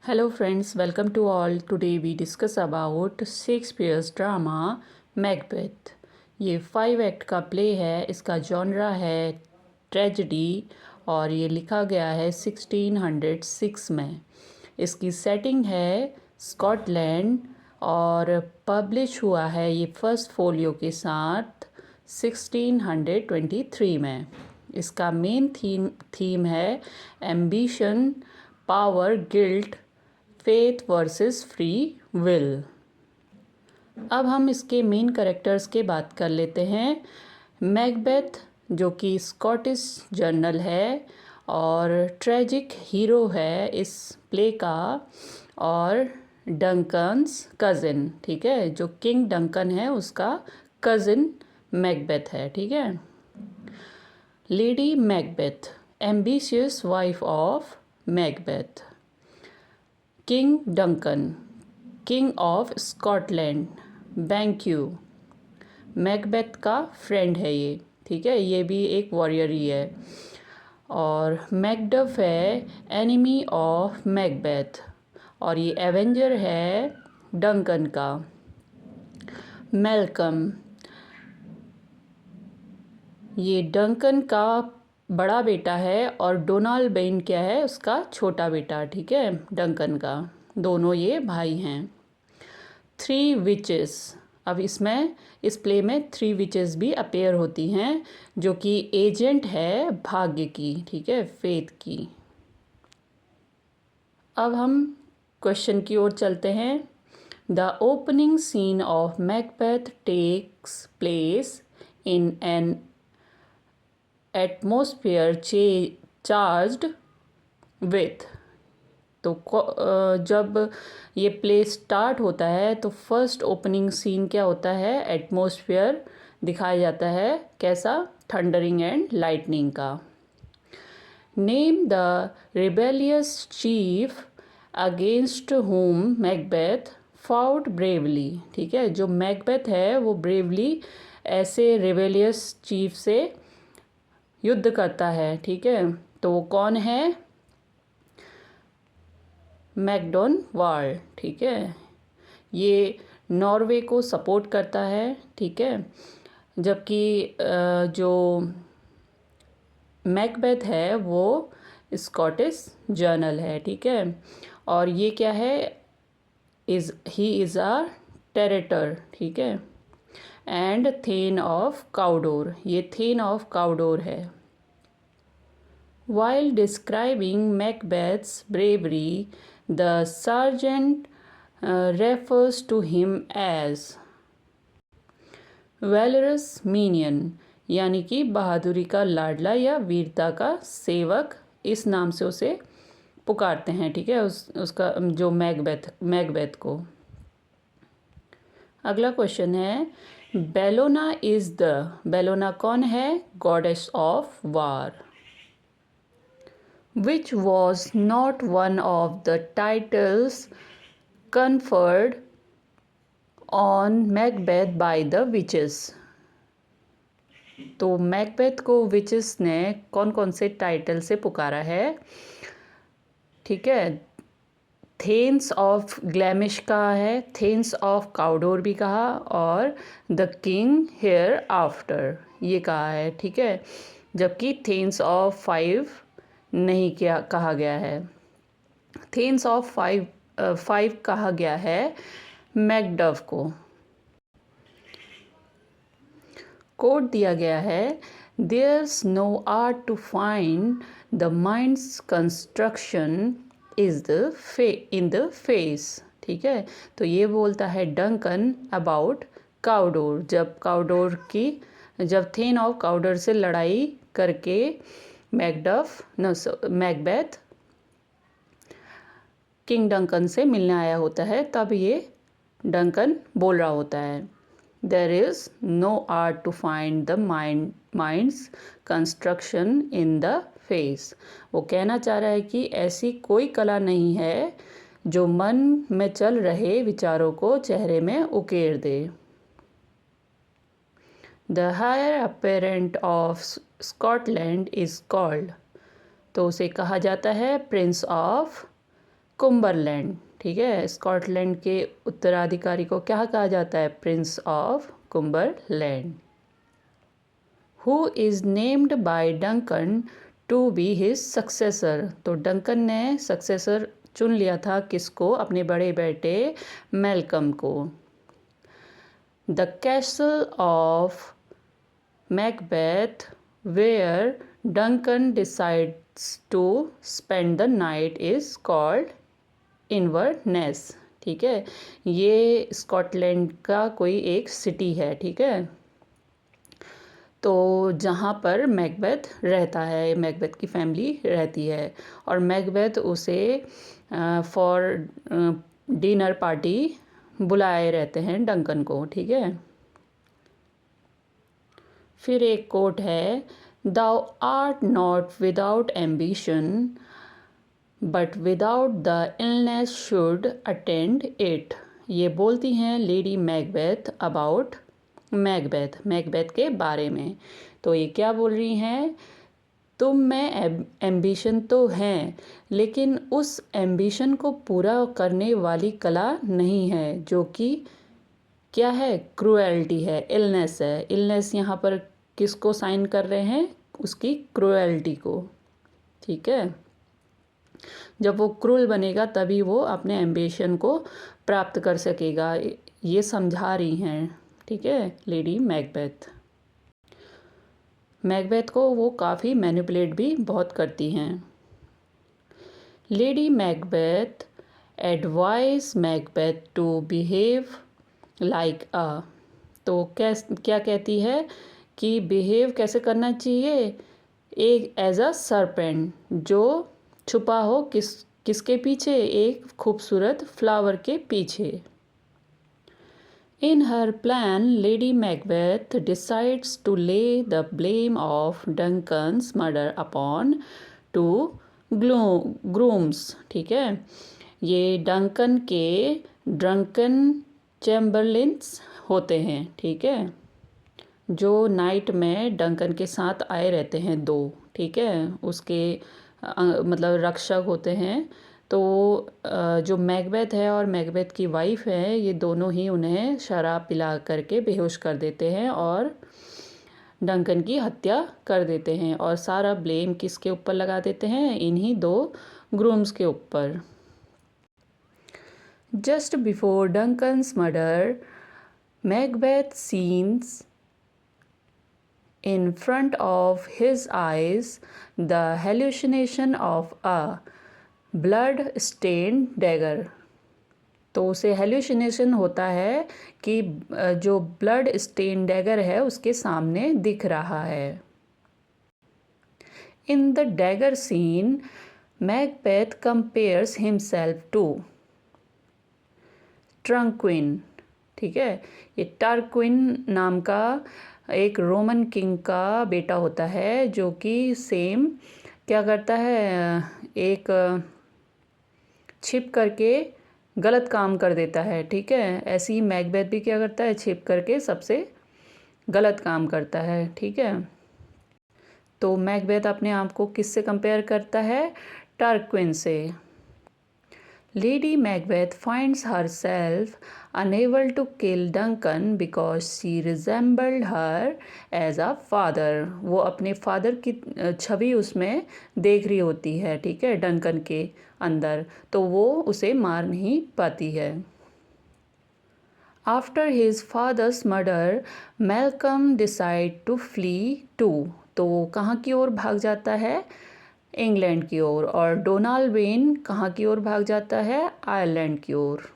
Hello friends, welcome to all. Today we discuss about Shakespeare's drama Macbeth. ये 5 act का play है। इसका genre है ट्रेजेडी और ये लिखा गया है 1606 में। इसकी सेटिंग है स्कॉटलैंड और पब्लिश हुआ है ये फर्स्ट फोलियो के साथ 1623 में। इसका मेन थीम है ambition, power, guilt, faith versus free will. अब हम इसके मेन कैरेक्टर्स के बात कर लेते हैं। मैकबेथ जो कि स्कॉटिश जर्नल है और ट्रेजिक हीरो है इस प्ले का, और डंकन्स कज़िन, ठीक है, जो किंग डंकन है उसका कज़िन मैकबेथ है, ठीक है। Lady Macbeth, ambitious wife of Macbeth. King Duncan, king of Scotland, BenQ, Macbeth का फ्रेंड है ये, ठीक है, ये भी एक वॉरियर ही है। और मैकडफ है एनिमी ऑफ मैकबेथ और ये एवेंजर है डंकन का। मैल्कम, ये डंकन का बड़ा बेटा है और डोनाल्ड बेन क्या है उसका छोटा बेटा, ठीक है, डंकन का। दोनों ये भाई हैं। 3 विचेस, अब इसमें इस प्ले में 3 विचेस भी अपेयर होती हैं जो कि एजेंट है भाग्य की, ठीक है, फेथ की। अब हम क्वेश्चन की ओर चलते हैं। The opening scene of Macbeth takes place in an atmosphere charged with. तो जब ये प्ले स्टार्ट होता है तो फर्स्ट ओपनिंग सीन क्या होता है, एटमॉस्फेयर दिखाया जाता है, कैसा, थंडरिंग एंड लाइटनिंग का। Name the rebellious chief against whom Macbeth fought bravely, ठीक है, जो मैकबेथ है वो ब्रेवली ऐसे रिबेलियस चीफ से युद्ध करता है, ठीक है। तो वो कौन है, मैकडॉनवाल्ड, ठीक है, ये नॉर्वे को सपोर्ट करता है, ठीक है, जबकि जो मैकबेथ है वो स्कॉटिश जर्नल है, ठीक है। और ये क्या है, ही इज़ अ टेरेटर, ठीक है, एंड थेन ऑफ काउडोर, ये थेन ऑफ काउडोर है। While describing Macbeth's bravery, the sergeant refers to him as valorous minion, यानी कि बहादुरी का लाडला या वीरता का सेवक, इस नाम से उसे पुकारते हैं, ठीक है, उसका जो मैकबेथ को। अगला क्वेश्चन है, बेलोना कौन है, goddess of war. Which was not one of the titles conferred on Macbeth by the witches। तो मैकबेथ को विचेस ने कौन कौन से टाइटल से पुकारा है, ठीक है, थेन्स ऑफ ग्लैमिश कहा है, थेन्स ऑफ काउडोर भी कहा, और द किंग हेयर आफ्टर ये कहा है, ठीक है, जबकि थेन्स ऑफ 5 नहीं क्या कहा गया है। थेन्स ऑफ 5 कहा गया है मैकडफ को। कोड दिया गया है, there's no art to find the mind's construction is in the face, ठीक है। तो ये बोलता है डंकन अबाउट काउडोर, जब थेन ऑफ काउडोर से लड़ाई करके मैकबेथ किंग डंकन से मिलने आया होता है, तब ये डंकन बोल रहा होता है, there is no art to find the mind's construction in the face. वो कहना चाह रहा है कि ऐसी कोई कला नहीं है जो मन में चल रहे विचारों को चेहरे में उकेर दे। The heir apparent of Scotland is called, तो उसे कहा जाता है प्रिंस ऑफ कुम्बरलैंड, ठीक है। स्कॉटलैंड के उत्तराधिकारी को क्या कहा जाता है? Prince of Cumberland. Who is named by Duncan to be his successor. तो डंकन ने सक्सेसर चुन लिया था किसको? अपने बड़े बेटे मैल्कम को। The castle of Macbeth where Duncan decides to spend the night is called Inverness, ठीक है। ये स्कॉटलैंड का कोई एक सिटी है, ठीक है। तो जहाँ पर मैकबेथ रहता है, मैकबेथ की फैमिली रहती है, और मैकबेथ उसे फॉर डिनर पार्टी बुलाए रहते हैं डंकन को, ठीक है। फिर एक कोट है, thou art not without ambition but without the illness should attend it. ये बोलती हैं Lady Macbeth about Macbeth, Macbeth के बारे में। तो ये क्या बोल रही हैं? तुम में एम्बिशन तो हैं, लेकिन उस एम्बिशन को पूरा करने वाली कला नहीं है, जो कि क्या है? क्रूएल्टी है, इलनेस है। इलनेस यहाँ पर किसको साइन कर रहे हैं? उसकी क्रूएल्टी को, ठीक है। जब वो क्रूल बनेगा तभी वो अपने एम्बिशन को प्राप्त कर सकेगा, ये समझा रही हैं, ठीक है, लेडी मैकबेथ। मैकबेथ को वो काफ़ी मैनिपुलेट भी बहुत करती हैं। Lady Macbeth advice Macbeth to behave like a. तो क्या कहती है कि बिहेव कैसे करना चाहिए? एक एज अ सरपेंट, जो छुपा हो किसके पीछे? एक खूबसूरत फ्लावर के पीछे। In her plan, Lady Macbeth decides to lay the blame of Duncan's murder upon two grooms, ठीक है। ये डंकन के ड्रंकन चैम्बरलिन्स होते हैं, ठीक है, जो नाइट में डंकन के साथ आए रहते हैं दो, ठीक है। उसके मतलब रक्षक होते हैं। तो जो मैकबेथ है और मैकबेथ की वाइफ है, ये दोनों ही उन्हें शराब पिला करके बेहोश कर देते हैं और डंकन की हत्या कर देते हैं, और सारा ब्लेम किसके ऊपर लगा देते हैं? इन्हीं दो ग्रूम्स के ऊपर। Just before Duncan's murder, Macbeth scenes in front of his eyes the hallucination of a blood stained dagger। तो उसे हेल्यूसिनेशन होता है कि जो ब्लड स्टेन डैगर है उसके सामने दिख रहा है। In the dagger scene Macbeth compares himself to Tarquin, ठीक है। ये टार्क्विन नाम का एक रोमन किंग का बेटा होता है, जो कि सेम क्या करता है? एक छिप करके गलत काम कर देता है, ठीक है। ऐसे ही मैकबेथ भी क्या करता है? छिप करके सबसे गलत काम करता है, ठीक है। तो मैकबेथ अपने आप को किससे कंपेयर करता है? टार्क्विन से। Lady Macbeth finds herself unable to kill Duncan because she resembled her as a father। वो अपने फादर की छवि उसमें देख रही होती है, ठीक है, डंकन के अंदर, तो वो उसे मार नहीं पाती है। After his father's murder, Malcolm decide to flee too। तो वो कहाँ की ओर भाग जाता है? इंग्लैंड की ओर। और डोनाल्ड वेन कहाँ की ओर भाग जाता है? आयरलैंड की ओर।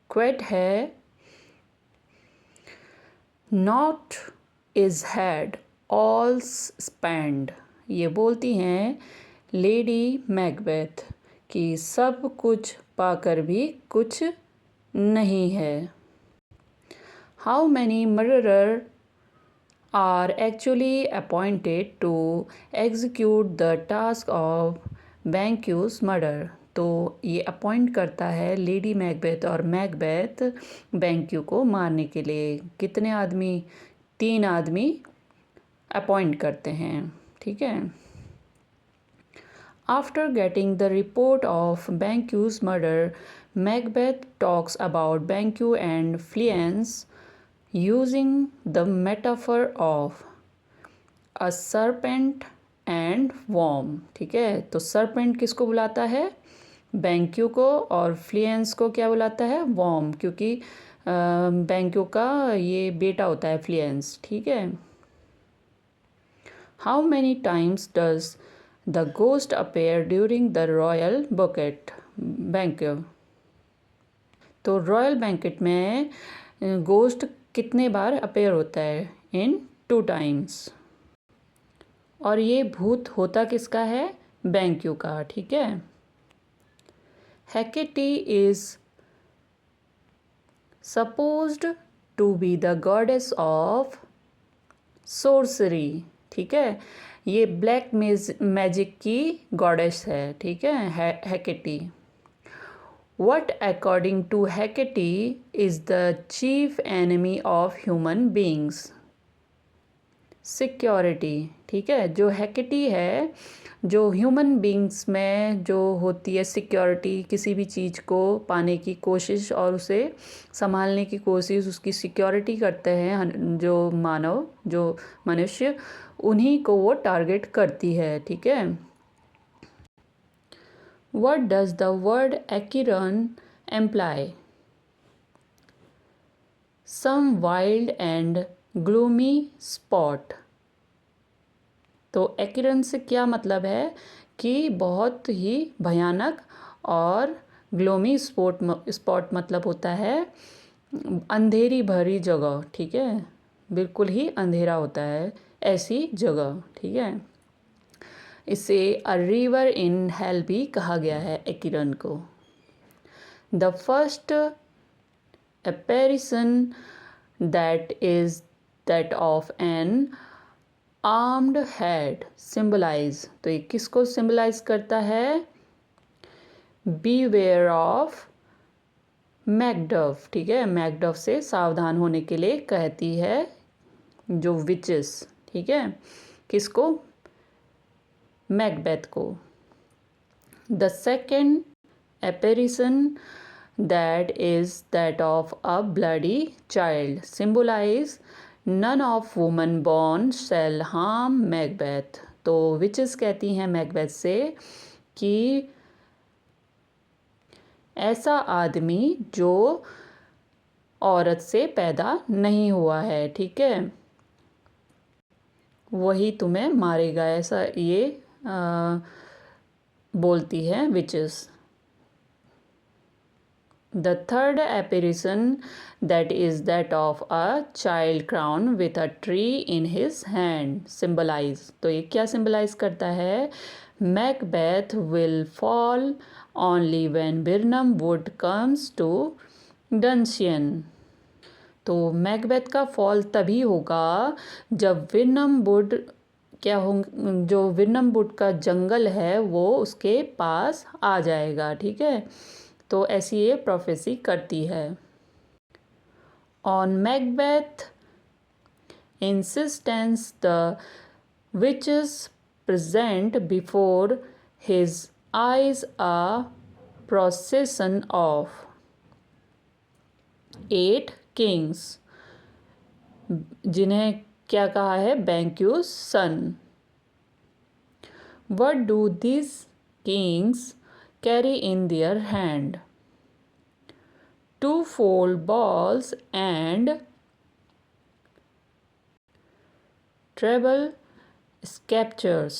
क्वेट है, not is had all spend. ये बोलती हैं लेडी मैकबेथ कि सब कुछ पाकर भी कुछ नहीं है। How many murderer are actually appointed to execute the task of Banquo's murder. तो ये अपॉइंट करता है लेडी मैकबेथ और मैकबेथ बैंक्यू को मारने के लिए। कितने आदमी? 3 आदमी अपॉइंट करते हैं, ठीक है। After getting the report of Banquo's murder, Macbeth talks about Banquo and Fleance using the metaphor of a serpent and worm. ठीक है, तो serpent किसको बुलाता है? बैंक्यू को, और फ्लियंस को क्या बुलाता है? वॉर्म, क्योंकि बैंक्यू का ये बेटा होता है फ्लियंस। ठीक है। How many times does the ghost appear during the royal banquet? तो रॉयल बैंक्वेट में गोस्ट कितने बार अपेयर होता है? इन 2 टाइम्स। और ये भूत होता किसका है? बैंक्यू का। ठीक है। Hecate is supposed to be the goddess of sorcery. ठीक है, ये ब्लैक मैजिक की गॉडेस है। ठीक है, Hecate. What according to Hecate is the chief enemy of human beings? Security. ठीक है, जो हेकेटी है, जो ह्यूमन बींग्स में जो होती है सिक्योरिटी, किसी भी चीज़ को पाने की कोशिश और उसे संभालने की कोशिश, उसकी सिक्योरिटी करते हैं जो मानव, जो मनुष्य, उन्हीं को वो टारगेट करती है। ठीक है। What does the word Acheron employ? Some wild and gloomy spot. तो एक्यूरन से क्या मतलब है? कि बहुत ही भयानक, और ग्लोमी स्पॉट मतलब होता है अंधेरी भरी जगह। ठीक है, बिल्कुल ही अंधेरा होता है ऐसी जगह। ठीक है, इसे अ रिवर इन हेल भी कहा गया है एक्यूरन को। The first apparition that is that of an armed head symbolise. तो ये किसको सिंबलाइज करता है? Beware of Macduff. ठीक है, मैकडफ से सावधान होने के लिए कहती है जो विचेस। ठीक है, किसको? मैकबेथ को। The second apparition that is that of a bloody child symbolise none of woman born shall harm Macbeth. तो विचेस कहती हैं मैकबेथ से कि ऐसा आदमी जो औरत से पैदा नहीं हुआ है, ठीक है, वही तुम्हें मारेगा, ऐसा ये बोलती है witches. The third apparition that is that of a child crowned with a tree in his hand symbolize। तो ये क्या symbolize करता है? Macbeth will fall only when Birnam Wood comes to Dunsinane। तो मैकबेथ का फॉल तभी होगा जब विर्नम वुड जो विर्नम वुड का जंगल है वो उसके पास आ जाएगा। ठीक है, तो ऐसी ये प्रोफेसी करती है। On Macbeth insistence the witches present before his eyes a procession of 8 kings, जिन्हें क्या कहा है? Banquo's son. What do this kings carry in their hand? 2 fold balls and treble scepters.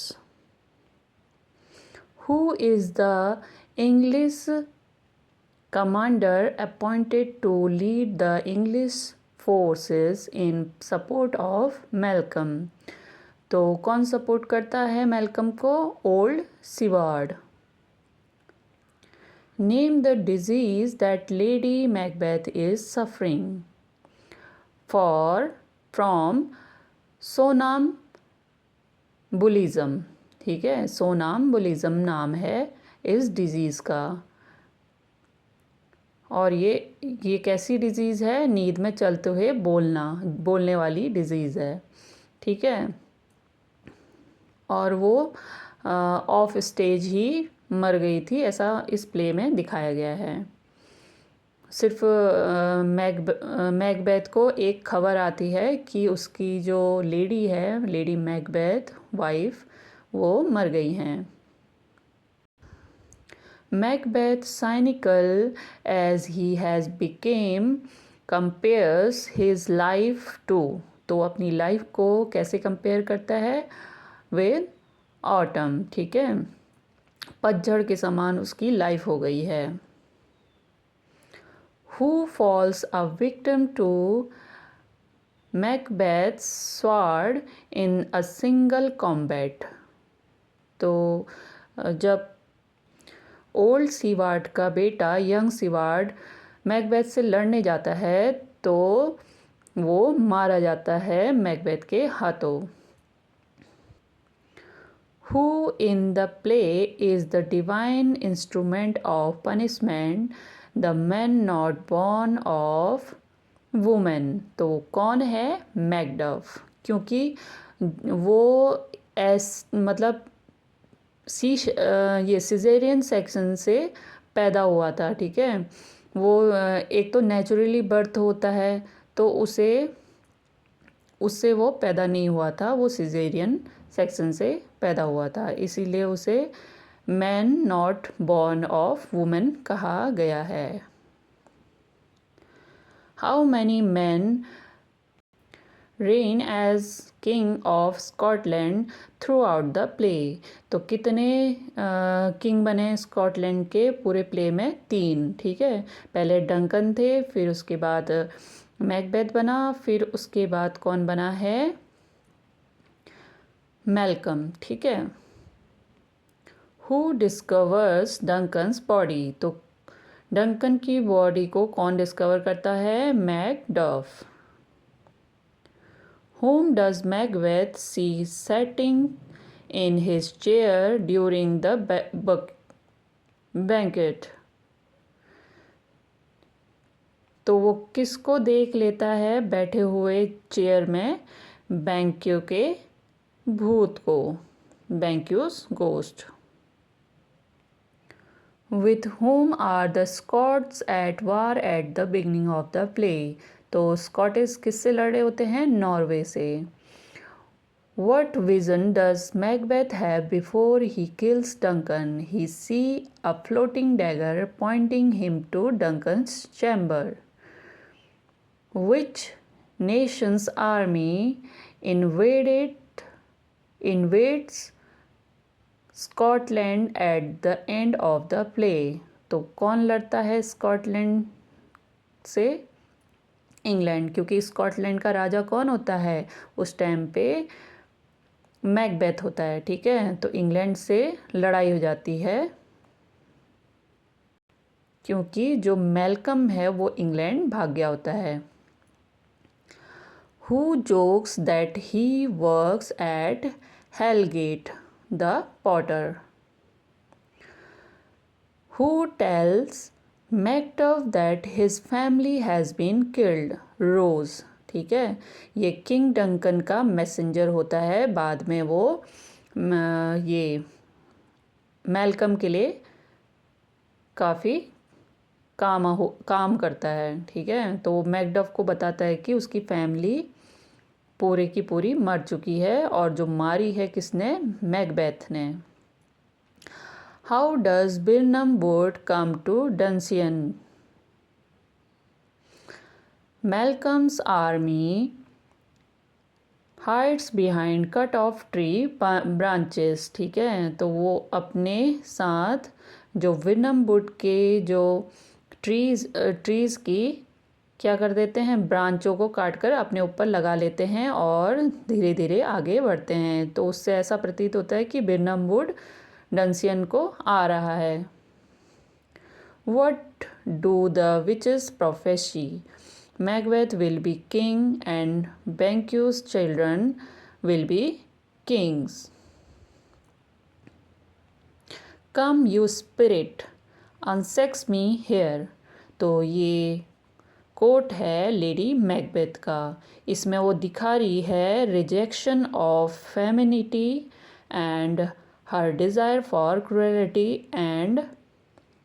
Who is the English commander appointed to lead the English forces in support of Malcolm? तो कौन support करता है Malcolm को? Old Siward. Name the disease that Lady Macbeth is suffering from somnambulism। ठीक है, सोनाम्बुलिज्म नाम है इस डिज़ीज़ का। और ये कैसी डिज़ीज़ है? नींद में चलते हुए बोलने वाली डिज़ीज़ है। ठीक है, और वो ऑफ स्टेज ही मर गई थी, ऐसा इस प्ले में दिखाया गया है। सिर्फ मैकबेथ को एक खबर आती है कि उसकी जो लेडी है, लेडी मैकबेथ वाइफ, वो मर गई हैं। Macbeth cynical as he has become compares his life to, तो अपनी लाइफ को कैसे कंपेयर करता है, विद ऑटम, ठीक है, पतझड़ के समान उसकी लाइफ हो गई है। Who falls a victim to Macbeth's sword in a single combat, तो जब ओल्ड सीवार्ड का बेटा यंग सीवार्ड मैकबेथ से लड़ने जाता है तो वो मारा जाता है मैकबेथ के हाथों। Who in the play is the divine instrument of punishment, the man not born of woman, तो कौन है, मैकडफ, क्योंकि वो मतलब ये सिजेरियन सेक्शन से पैदा हुआ था, ठीक है। वो एक तो नेचुरली बर्थ होता है, तो उससे वो पैदा नहीं हुआ था, वो सिजेरियन सेक्शन से पैदा हुआ था, इसीलिए उसे man not born of women कहा गया है। How many man reign as king of Scotland throughout the play, तो कितने किंग बने स्कॉटलैंड के पूरे प्ले में, 3, ठीक है। पहले डंकन थे, फिर उसके बाद मैकबेथ बना, फिर उसके बाद कौन बना है, मैल्कम, ठीक है। हु डिस्कवर्स डंकन्स बॉडी, तो डंकन की बॉडी को कौन डिस्कवर करता है, Macduff. Whom does Macbeth see sitting in his chair during the banquet, तो वो किसको देख लेता है बैठे हुए चेयर में, बैंक्यू के भूत को, बैंक्यूस ghost. With whom are the Scots at war at the beginning of the play, तो स्कॉटिश किससे लड़े होते हैं, नॉर्वे से। What vision does Macbeth have before he kills Duncan? He see a floating dagger pointing him to Duncan's chamber. Which nation's army invades Scotland at the end of the play, तो कौन लड़ता है Scotland से, England, क्योंकि Scotland का राजा कौन होता है उस टाइम पे, मैकबेथ होता है, ठीक है। तो इंग्लैंड से लड़ाई हो जाती है, क्योंकि जो मैल्कम है वो इंग्लैंड भाग गया होता है। Who jokes that he works at hellgate, the porter. Who tells Macduff that his family has been killed, Ross, ठीक है। ये किंग डंकन का मैसेंजर होता है, बाद में वो ये मैल्कम के लिए काफ़ी काम करता है, ठीक है। तो मैकडफ को बताता है कि उसकी फैमिली पूरे की पूरी मर चुकी है, और जो मारी है किसने, मैकबेथ ने। How does Birnam wood come to Dunsinane, Malcolm's army hides behind cut off tree branches, ठीक है। तो वो अपने साथ जो बिरनम वुड के जो ट्रीज़ की क्या कर देते हैं, ब्रांचों को काट कर अपने ऊपर लगा लेते हैं और धीरे धीरे आगे बढ़ते हैं, तो उससे ऐसा प्रतीत होता है कि बिरनम वुड डंसियन को आ रहा है। What do the witches prophesy? Macbeth will be king and Banquo's children will be kings. Come you spirit, unsex me here. तो ये कोट है लेडी मैकबेथ का, इसमें वो दिखा रही है rejection of femininity and her desire for cruelty and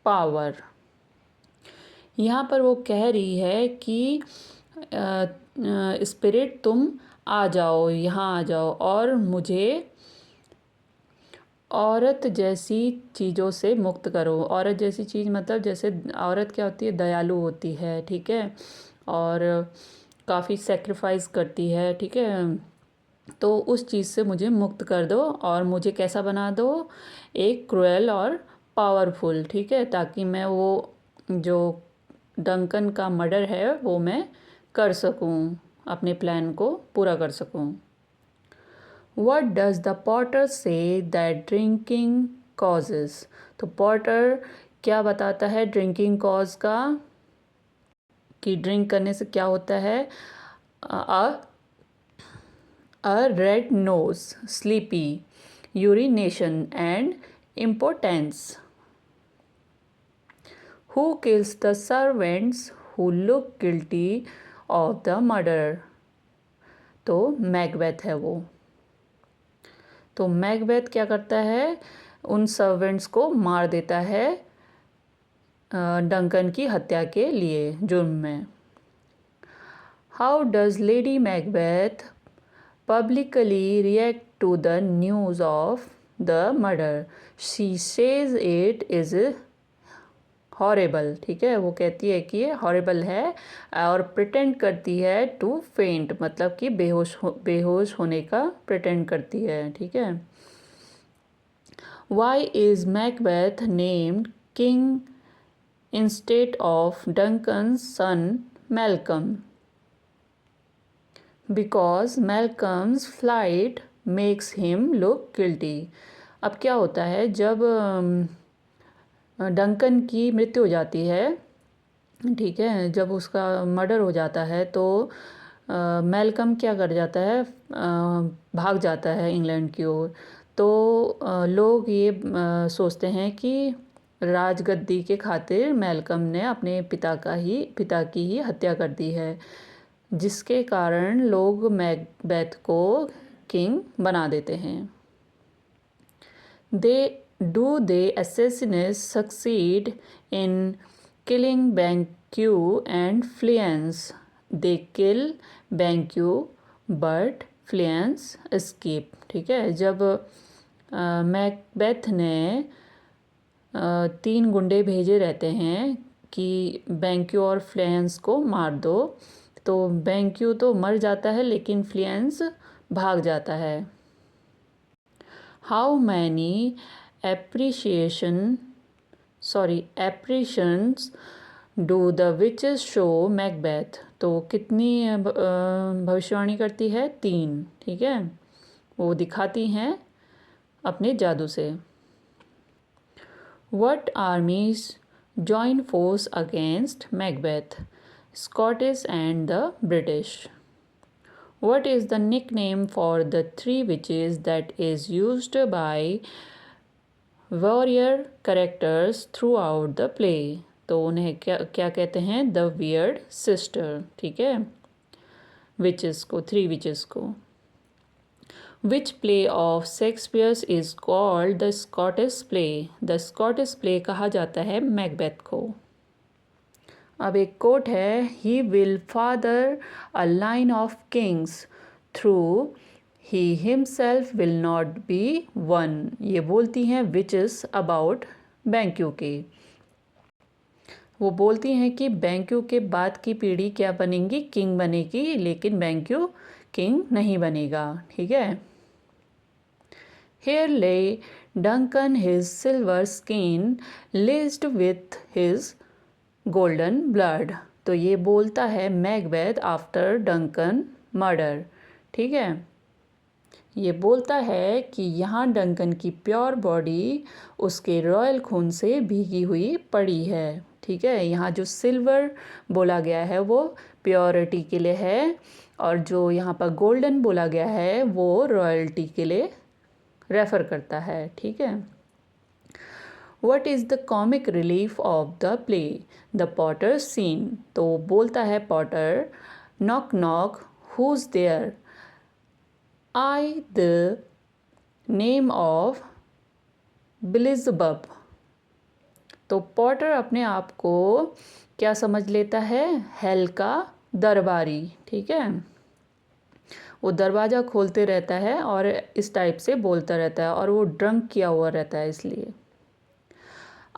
power. यहाँ पर वो कह रही है कि स्पिरिट तुम आ जाओ, यहाँ आ जाओ और मुझे औरत जैसी चीज़ों से मुक्त करो। औरत जैसी चीज़ मतलब जैसे औरत क्या होती है, दयालु होती है, ठीक है, और काफ़ी सेक्रीफाइस करती है, ठीक है, तो उस चीज़ से मुझे मुक्त कर दो और मुझे कैसा बना दो, एक क्रूएल और पावरफुल, ठीक है, ताकि मैं वो जो डंकन का मर्डर है वो मैं कर सकूं, अपने प्लान को पूरा कर सकूं। What does the potter say that drinking causes? तो पॉटर क्या बताता है ड्रिंकिंग कॉज का, कि ड्रिंक करने से क्या होता है, a red nose, sleepy, urination and impotence. Who kills the servants who look guilty of the murder? तो मैकबेथ है वो। तो मैकबेथ क्या करता है, उन सर्वेंट्स को मार देता है डंकन की हत्या के लिए, जुर्म में। How does Lady Macbeth publicly react to the news of the murder? She says it is horrible, ठीक है, वो कहती है कि ये हॉरेबल है और प्रिटेंड करती है टू फेंट, मतलब कि बेहोश होने का प्रिटेंड करती है, ठीक है। Why is Macbeth named king instead of Duncan's son Malcolm? Because Malcolm's flight makes him look guilty. अब क्या होता है, जब डंकन की मृत्यु हो जाती है, ठीक है, जब उसका मर्डर हो जाता है तो मेलकम क्या कर जाता है, भाग जाता है इंग्लैंड की ओर। तो लोग ये सोचते हैं कि राजगद्दी के खातिर मेलकम ने अपने पिता की ही हत्या कर दी है, जिसके कारण लोग मैकबेथ को किंग बना देते हैं। The assassins succeed in killing Banquo and Fleance? They kill Banquo but Fleance escape, ठीक है। जब मैकबेथ ने 3 गुंडे भेजे रहते हैं कि बैंक्यू और फ्लेंस को मार दो, तो बैंक्यू तो मर जाता है लेकिन फ्लेंस भाग जाता है। How many apparitions do the witches show Macbeth? तो कितनी भविष्यवाणी करती है, 3, ठीक है, वो दिखाती हैं अपने जादू से। What armies join force against Macbeth? Scottish and the British. What is the nickname for the 3 witches that is used by warrior characters throughout the play? तो उन्हें क्या कहते हैं, द वियर्ड सिस्टर, ठीक है, विचेस को, 3 विचेस को। Which play of Shakespeare's is called the Scottish play? The Scottish play कहा जाता है मैकबेथ को। अब एक कोट है, he will father a line of kings through he himself will not be one. ये बोलती हैं विचेस अबाउट बैंक्यू के। वो बोलती हैं कि बैंक्यू के बाद की पीढ़ी क्या बनेगी, किंग बनेगी, लेकिन बैंक्यू किंग नहीं बनेगा, ठीक है। Here lay Duncan his silver skin laced with his golden blood. तो ये बोलता है मैकबेथ आफ्टर डंकन मर्डर, ठीक है। ये बोलता है कि यहाँ डंकन की प्योर बॉडी उसके रॉयल खून से भीगी हुई पड़ी है, ठीक है। यहाँ जो सिल्वर बोला गया है वो प्योरिटी के लिए है, और जो यहाँ पर गोल्डन बोला गया है वो रॉयल्टी के लिए रेफ़र करता है, ठीक है। What is the comic relief of the play? The Potter scene. तो बोलता है Potter, knock knock, who's there? I, the name of बिलिज़बब। तो पॉटर अपने आप को क्या समझ लेता है? हेल का दरबारी, ठीक है। वो दरवाज़ा खोलते रहता है और इस टाइप से बोलता रहता है और वो ड्रंक किया हुआ रहता है इसलिए।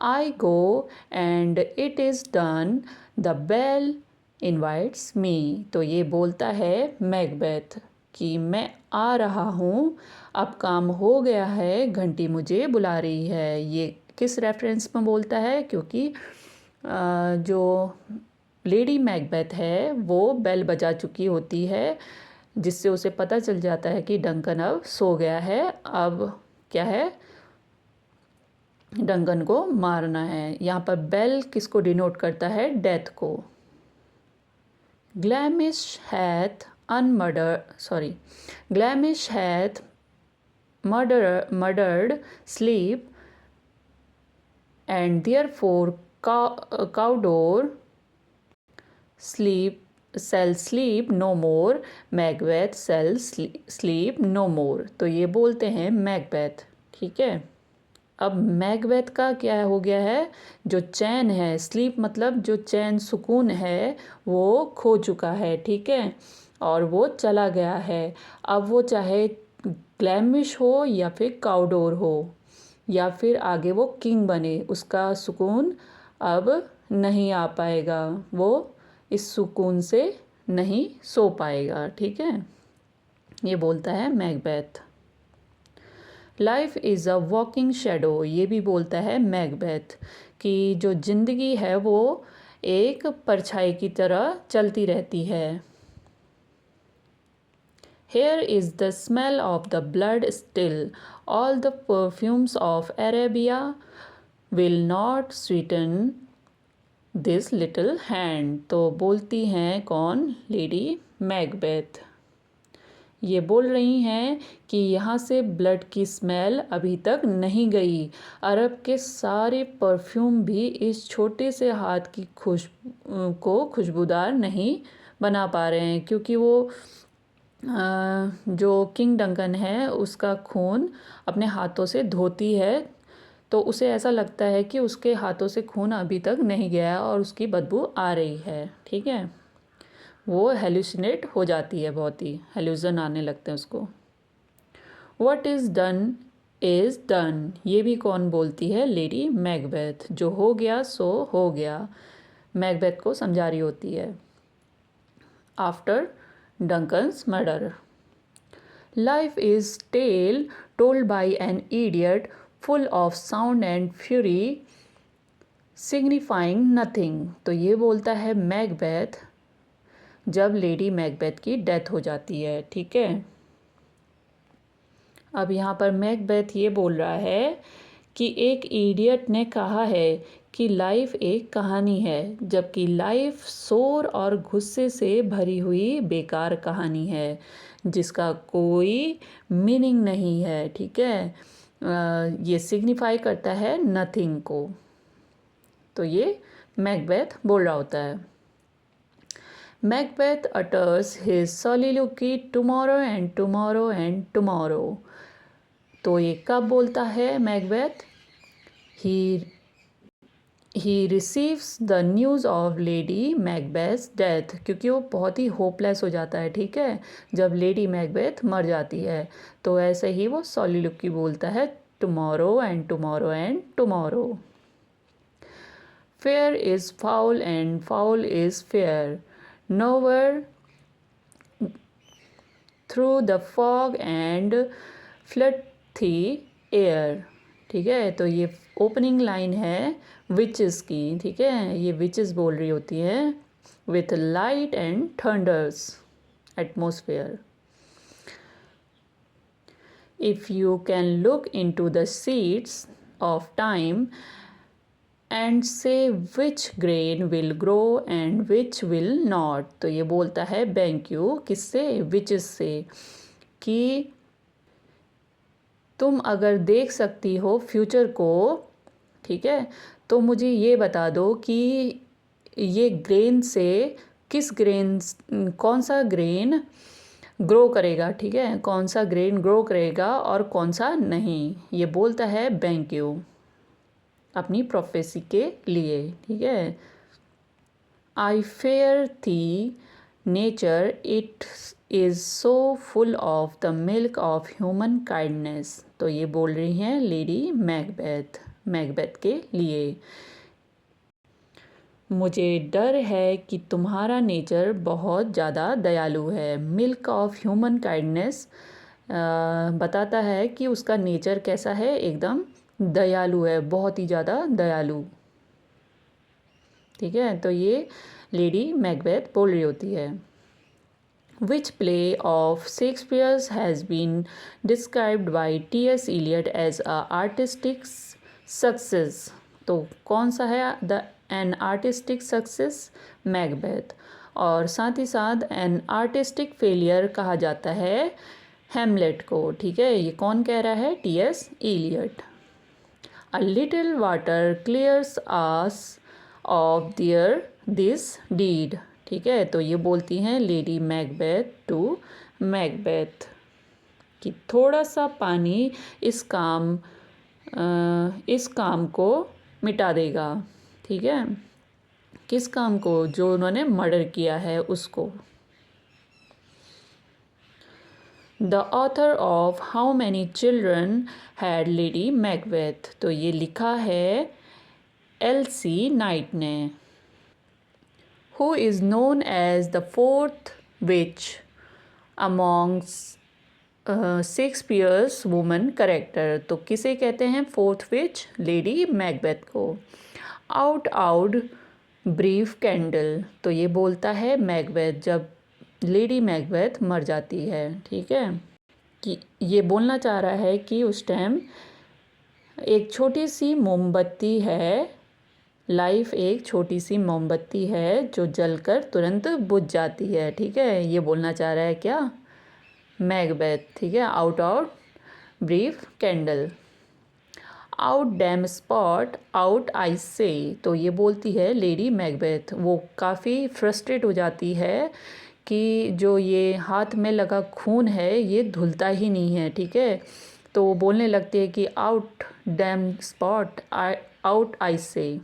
I go and it is done, the bell invites me. तो ये बोलता है मैकबेथ कि मैं आ रहा हूँ, अब काम हो गया है, घंटी मुझे बुला रही है। ये किस रेफरेंस में बोलता है? क्योंकि जो लेडी मैकबेथ है वो बेल बजा चुकी होती है, जिससे उसे पता चल जाता है कि डंकन अब सो गया है। अब क्या है? डंकन को मारना है। यहाँ पर बेल किसको डिनोट करता है? डेथ को। Glamis hath Glamis hath murdered sleep and therefore Cawdor shall sleep no more, Macbeth shall sleep no more। तो ये बोलते हैं मैकबेथ, ठीक है। अब मैकबेथ का क्या हो गया है? जो चैन है, स्लीप मतलब जो चैन सुकून है, वो खो चुका है, ठीक है, और वो चला गया है। अब वो चाहे ग्लैमिश हो या फिर काउडोर हो या फिर आगे वो किंग बने, उसका सुकून अब नहीं आ पाएगा, वो इस सुकून से नहीं सो पाएगा, ठीक है। ये बोलता है Macbeth. Life is a walking shadow, ये भी बोलता है मैकबेथ कि जो ज़िंदगी है वो एक परछाई की तरह चलती रहती है। Here is the smell of the blood still, all the perfumes of Arabia will not sweeten this little hand। तो बोलती हैं कौन? Lady Macbeth. ये बोल रही हैं कि यहाँ से ब्लड की स्मेल अभी तक नहीं गई, अरब के सारे परफ्यूम भी इस छोटे से हाथ की को खुशबूदार नहीं बना पा रहे हैं, क्योंकि वो जो किंग डंकन है उसका खून अपने हाथों से धोती है, तो उसे ऐसा लगता है कि उसके हाथों से खून अभी तक नहीं गया और उसकी बदबू आ रही है, ठीक है। वो हेलुसिनेट हो जाती है, बहुत ही हेलुजन आने लगते हैं उसको। व्हाट इज़ डन, ये भी कौन बोलती है? Lady Macbeth. जो हो गया सो हो गया, मैकबेथ को समझा रही होती है। After Duncan's murder, life is tale told by an idiot full of sound and fury signifying nothing. तो ये बोलता है मैकबेथ जब लेडी मैकबेथ की डेथ हो जाती है, ठीक है। अब यहाँ पर मैकबेथ ये बोल रहा है कि एक इडियट ने कहा है कि लाइफ एक कहानी है, जबकि लाइफ शोर और गुस्से से भरी हुई बेकार कहानी है जिसका कोई मीनिंग नहीं है, ठीक है। ये सिग्निफाई करता है नथिंग को। तो ये मैकबेथ बोल रहा होता है। Macbeth utters his soliloquy tomorrow and tomorrow and tomorrow। तो ये कब बोलता है Macbeth? He receives the news of lady Macbeth death, क्योंकि वो बहुत ही होपलेस हो जाता है, ठीक है, जब लेडी मैकबेथ मर जाती है। तो ऐसे ही वो soliloquy बोलता है tomorrow and tomorrow and tomorrow। Fair is foul and foul is fair, nowhere through the fog and fluffy air। ठीक है, तो ये ओपनिंग लाइन है विचेस की, ठीक है। ये विचेस बोल रही होती है with light and thunders atmosphere. If you can look into the seeds of time and say which grain will grow and which will not. तो ये बोलता है बैंक्यू किससे? विचेस से, कि तुम अगर देख सकती हो फ्यूचर को, ठीक है, तो मुझे ये बता दो कि ये ग्रेन से कौन सा ग्रेन ग्रो करेगा, ठीक है, कौन सा ग्रेन ग्रो करेगा और कौन सा नहीं, ये बोलता है बेंक्यू अपनी प्रोफेसी के लिए, ठीक है। आई फेयर थी nature it is so full of the milk of human kindness. तो ये बोल रही हैं लेडी मैकबेथ, मैकबेथ के लिए। मुझे डर है कि तुम्हारा नेचर बहुत ज़्यादा दयालु है। मिल्क ऑफ ह्यूमन काइंडनेस बताता है कि उसका नेचर कैसा है, एकदम दयालु है, बहुत ही ज़्यादा दयालु, ठीक है। तो ये लेडी मैकबेथ बोल रही होती है। Which play of Shakespeare's has been described by T.S. Eliot as a artistic success? तो कौन सा है एन आर्टिस्टिक सक्सेस? मैकबेथ। और साथ ही साथ एन आर्टिस्टिक फेलियर कहा जाता है हैमलेट को, ठीक है। ये कौन कह रहा है? T S. Eliot. A little water clears us of this deed, ठीक है। तो ये बोलती हैं लेडी मैकबेथ टू मैकबेथ कि थोड़ा सा पानी इस काम को मिटा देगा, ठीक है। किस काम को? जो उन्होंने मर्डर किया है उसको। The author of how many children had lady Macbeth. तो ये लिखा है एल.सी. नाइट ने। Who is known as the fourth witch amongst Shakespeare's woman character? तो किसे कहते हैं फोर्थ विच? लेडी मैकबेथ को। Out brief candle. तो ये बोलता है मैकबेथ जब लेडी मैकबेथ मर जाती है, ठीक है। कि ये बोलना चाह रहा है कि उस टाइम एक छोटी सी मोमबत्ती है, लाइफ एक छोटी सी मोमबत्ती है जो जलकर तुरंत बुझ जाती है, ठीक है। ये बोलना चाह रहा है क्या? मैकबेथ, ठीक है। Out brief candle. Out dam spot out I से। तो ये बोलती है लेडी मैकबेथ, वो काफ़ी फ्रस्ट्रेट हो जाती है कि जो ये हाथ में लगा खून है ये धुलता ही नहीं है, ठीक है। तो वो बोलने लगती है कि out dam spot out I से।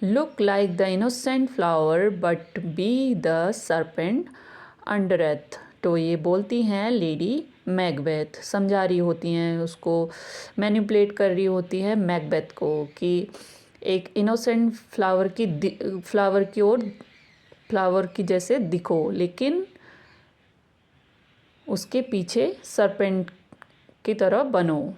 Look like the innocent flower but be the serpent underneath। तो ये बोलती हैं लेडी मैकबेथ, समझा रही होती हैं उसको, मैनिपुलेट कर रही होती है मैकबेथ को कि एक इनोसेंट फ्लावर की जैसे दिखो, लेकिन उसके पीछे सरपेंट की तरह बनो,